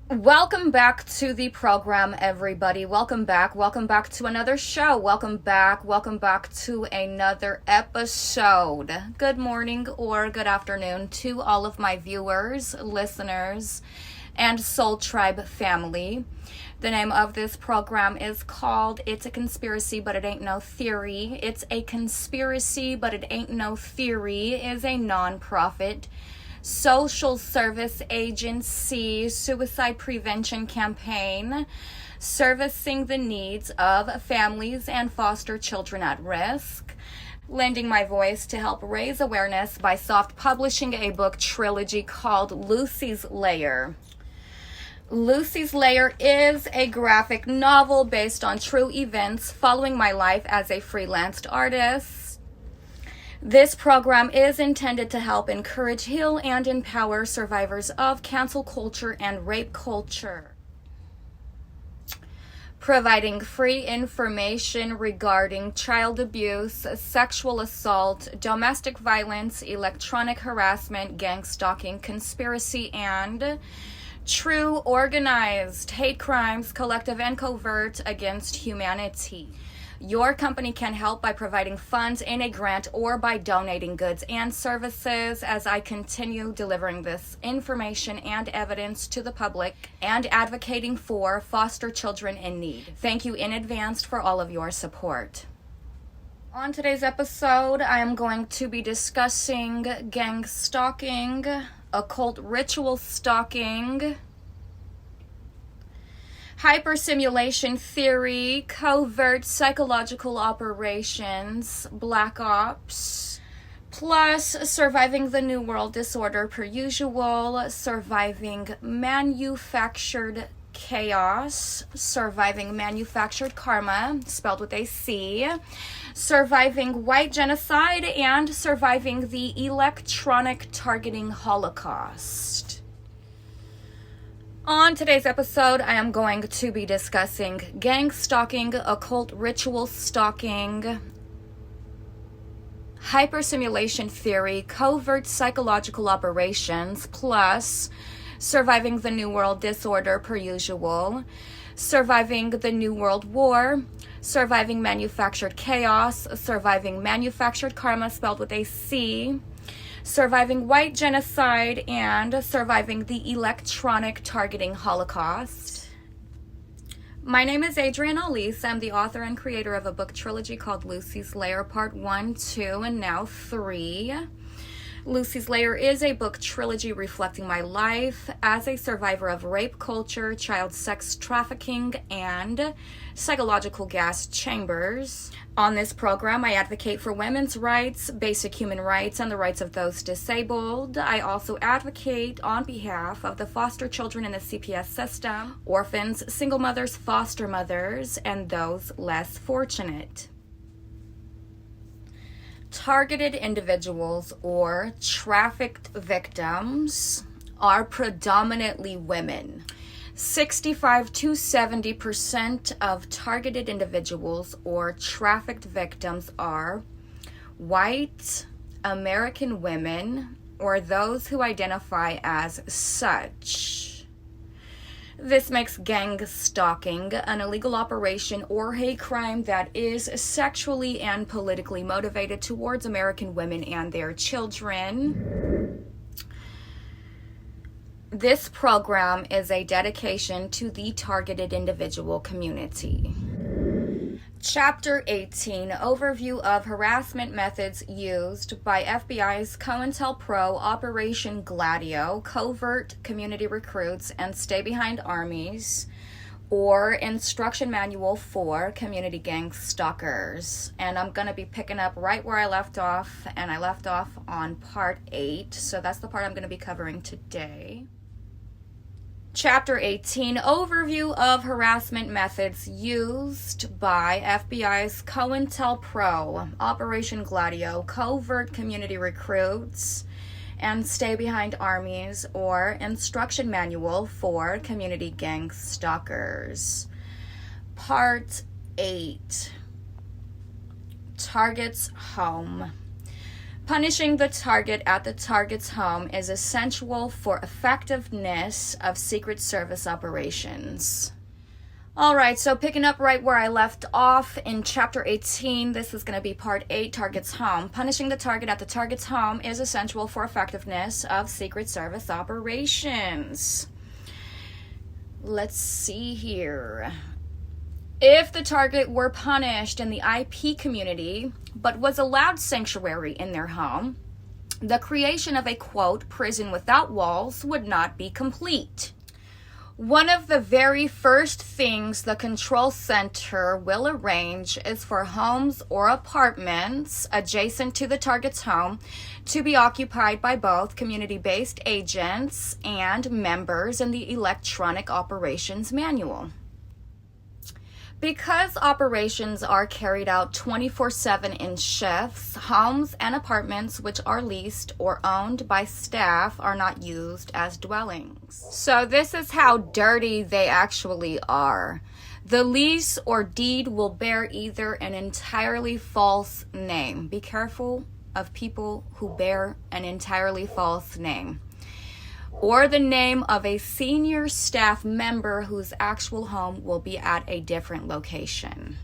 Welcome back to the program, everybody. Welcome back to another show. Welcome back to another episode. Good morning or good afternoon to all of my viewers, listeners, and Soul Tribe family. The name of this program is called It's a Conspiracy, But It Ain't No Theory. It's a Conspiracy, But It Ain't No Theory is a non-profit social service agency suicide prevention campaign servicing the needs of families and foster children at risk. Lending my voice to help raise awareness by soft publishing a book trilogy called Lucy's Lair. Lucy's Lair is a graphic novel based on true events following my life as a freelance artist. This program is intended to help encourage, heal, and empower survivors of cancel culture and rape culture, providing free information regarding child abuse, sexual assault, domestic violence, electronic harassment, gang stalking, conspiracy, and true organized hate crimes, collective and covert, against humanity. Your company can help by providing funds in a grant or by donating goods and services as I continue delivering this information and evidence to the public and advocating for foster children in need. Thank you in advance for all of your support. On today's episode, I am going to be discussing gang stalking, occult ritual stalking, hypersimulation theory, covert psychological operations, black ops, plus surviving the New World disorder per usual, surviving manufactured chaos, surviving manufactured karma, spelled with a C, surviving white genocide, and surviving the electronic targeting Holocaust. On today's episode, I am going to be discussing gang stalking, occult ritual stalking, hypersimulation theory, covert psychological operations, plus surviving the New World disorder per usual, surviving the New World War, surviving manufactured chaos, surviving manufactured karma, spelled with a C, surviving white genocide, and surviving the electronic targeting Holocaust. My name is Adrienne Alese. I'm the author and creator of a book trilogy called Lucy's Lair Part 1, 2, and now 3. Lucy's Lair is a book trilogy reflecting my life as a survivor of rape culture, child sex trafficking, and psychological gas chambers. On this program, I advocate for women's rights, basic human rights, and the rights of those disabled. I also advocate on behalf of the foster children in the CPS system, orphans, single mothers, foster mothers, and those less fortunate. Targeted individuals or trafficked victims are predominantly women. 65 to 70% of targeted individuals or trafficked victims are white American women or those who identify as such. This makes gang stalking an illegal operation or hate crime that is sexually and politically motivated towards American women and their children. This program is a dedication to the targeted individual community. Chapter 18, Overview of Harassment Methods Used by FBI's COINTELPRO Operation Gladio, Covert Community Recruits, and Stay Behind Armies, or Instruction Manual for Community Gang Stalkers. And I'm going to be picking up right where I left off, and I left off on Part 8, so that's the part I'm going to be covering today. Chapter 18, Overview of Harassment Methods Used by FBI's COINTELPRO, Operation Gladio, Covert Community Recruits, and Stay Behind Armies, or Instruction Manual for Community Gang Stalkers. Part 8, Targets Home. Punishing the target at the target's home is essential for effectiveness of Secret Service operations. All right, so picking up right where I left off in Chapter 18, this is going to be Part 8, Target's Home. Punishing the target at the target's home is essential for effectiveness of Secret Service operations. Let's see here. If the target were punished in the IP community, but was allowed sanctuary in their home, the creation of a, quote, prison without walls would not be complete. One of the very first things the control center will arrange is for homes or apartments adjacent to the target's home to be occupied by both community-based agents and members in the Electronic Operations Manual. Because operations are carried out 24/7 in shifts, homes and apartments which are leased or owned by staff are not used as dwellings. So this is how dirty they actually are. The lease or deed will bear either an entirely false name. Be careful of people who bear an entirely false name. Or the name of a senior staff member whose actual home will be at a different location.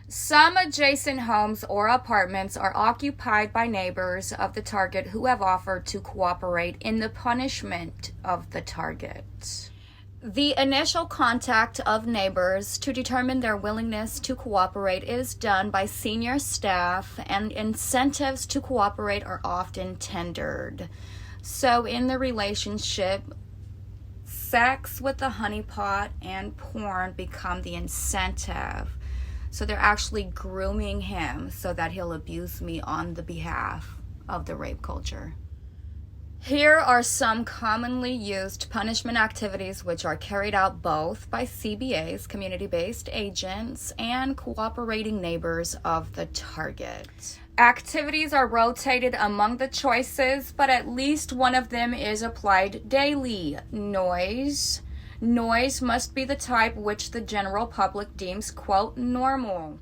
Some adjacent homes or apartments are occupied by neighbors of the target who have offered to cooperate in the punishment of the target. The initial contact of neighbors to determine their willingness to cooperate is done by senior staff, and incentives to cooperate are often tendered. So in the relationship, sex with the honeypot and porn become the incentive. So they're actually grooming him so that he'll abuse me on the behalf of the rape culture. Here are some commonly used punishment activities which are carried out both by CBAs, community-based agents, and cooperating neighbors of the target. Activities are rotated among the choices, but at least one of them is applied daily. Noise. Noise must be the type which the general public deems, quote, normal.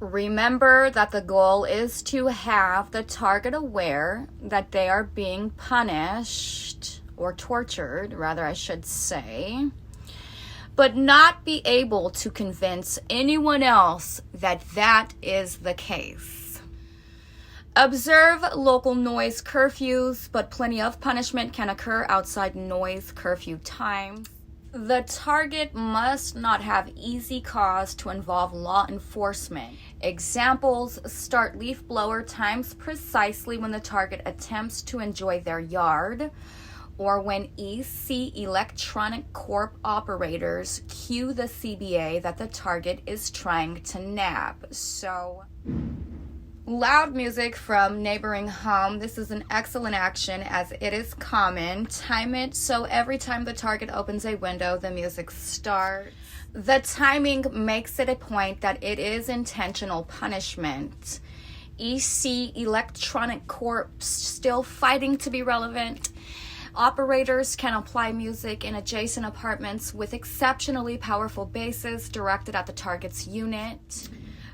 Remember that the goal is to have the target aware that they are being punished, or tortured, rather I should say, but not be able to convince anyone else that that is the case. Observe local noise curfews, but plenty of punishment can occur outside noise curfew time. The target must not have easy cause to involve law enforcement. Examples: start leaf blower times precisely when the target attempts to enjoy their yard, or when EC Electronic Corp operators cue the CBA that the target is trying to nab. So, loud music from neighboring home. This is an excellent action as it is common. Time it so every time the target opens a window, the music starts. The timing makes it a point that it is intentional punishment. EC Electronic Corp still fighting to be relevant. Operators can apply music in adjacent apartments with exceptionally powerful basses directed at the target's unit.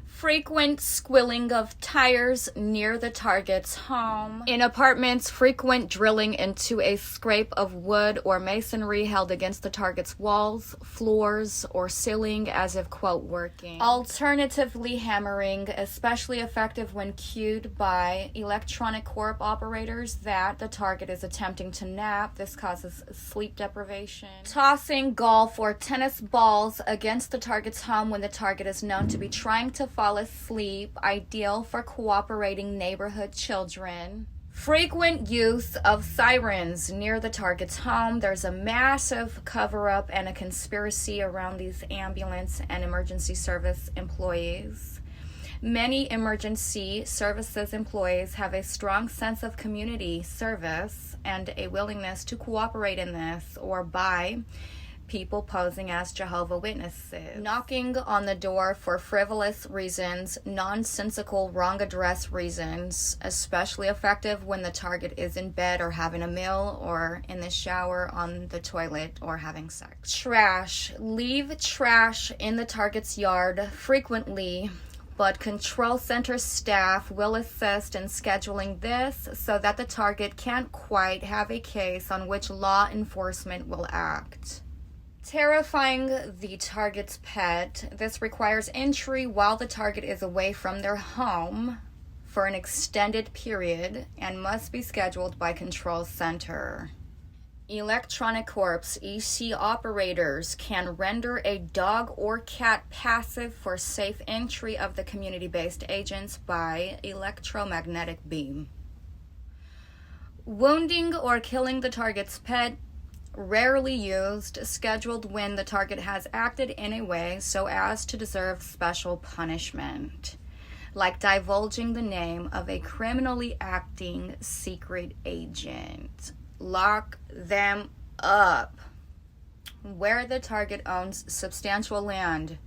Frequent squilling of tires near the target's home. In apartments, frequent drilling into a scrape of wood or masonry held against the target's walls, floors, or ceiling as if, quote, working. Alternatively, hammering, especially effective when cued by electronic corp operators that the target is attempting to nap. This causes sleep deprivation. Tossing golf or tennis balls against the target's home when the target is known to be trying to fall asleep, ideal for cooperating neighborhood children. Frequent use of sirens near the target's home. There's a massive cover-up and a conspiracy around these ambulance and emergency service employees. Many emergency services employees have a strong sense of community service and a willingness to cooperate in this or by people posing as Jehovah's Witnesses. Knocking on the door for frivolous reasons, nonsensical wrong address reasons, especially effective when the target is in bed or having a meal or in the shower, on the toilet, or having sex. Trash. Leave trash in the target's yard frequently but control center staff will assist in scheduling this so that the target can't quite have a case on which law enforcement will act. Terrifying the target's pet. This requires entry while the target is away from their home for an extended period and must be scheduled by control center. Electronic corpse EC operators can render a dog or cat passive for safe entry of the community-based agents by electromagnetic beam. Wounding or killing the target's pet, rarely used, scheduled when the target has acted in a way so as to deserve special punishment, like divulging the name of a criminally acting secret agent. Lock them up. Where the target owns substantial land,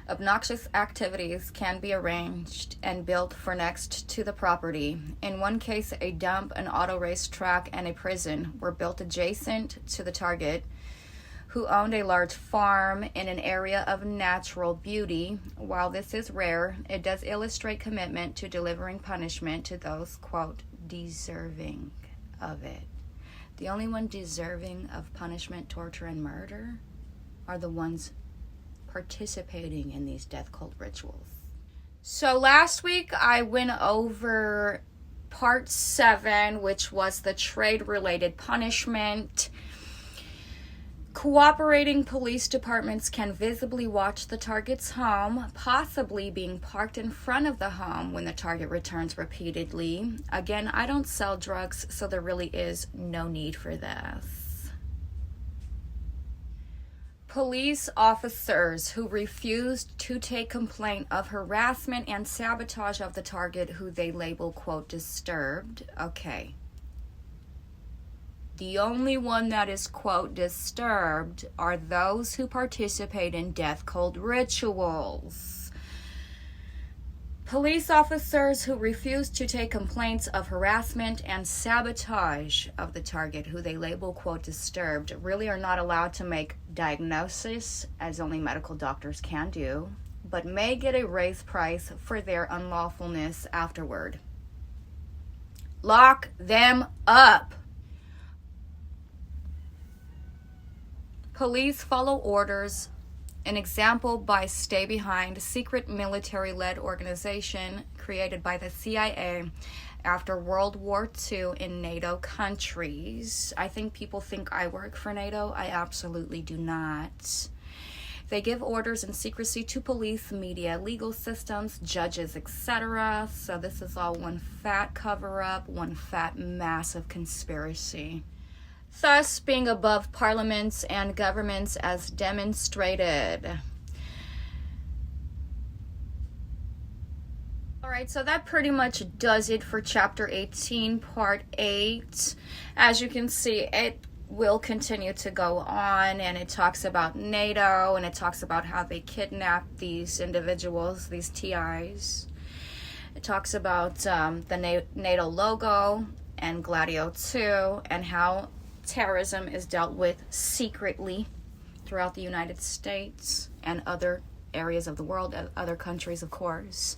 obnoxious activities can be arranged and built for next to the property. In one case, a dump, an auto race track, and a prison were built adjacent to the target, who owned a large farm in an area of natural beauty. While this is rare, it does illustrate commitment to delivering punishment to those, quote, deserving of it. The only one deserving of punishment, torture, and murder are the ones participating in these death cult rituals. So last week I went over part 7, which was the trade-related punishment. Cooperating police departments can visibly watch the target's home, possibly being parked in front of the home when the target returns repeatedly. Again, I don't sell drugs, so there really is no need for this. Police officers who refused to take complaint of harassment and sabotage of the target, who they label, quote, disturbed. Okay. The only one that is, quote, disturbed are those who participate in death cult rituals. Police officers who refuse to take complaints of harassment and sabotage of the target, who they label, quote, disturbed, really are not allowed to make diagnosis, as only medical doctors can do, but may get a raised price for their unlawfulness afterward. Lock them up. Police follow orders, an example by Stay Behind, secret military-led organization created by the CIA after World War II in NATO countries. I think people think I work for NATO. I absolutely do not. They give orders in secrecy to police, media, legal systems, judges, etc. So this is all one fat cover-up, one fat massive conspiracy, thus being above parliaments and governments as demonstrated. Alright, so that pretty much does it for Chapter 18, Part 8. As you can see, it will continue to go on, and it talks about NATO, and it talks about how they kidnapped these individuals, these TIs. It talks about the NATO logo and Gladio 2, and how terrorism is dealt with secretly throughout the United States and other areas of the world, other countries, of course.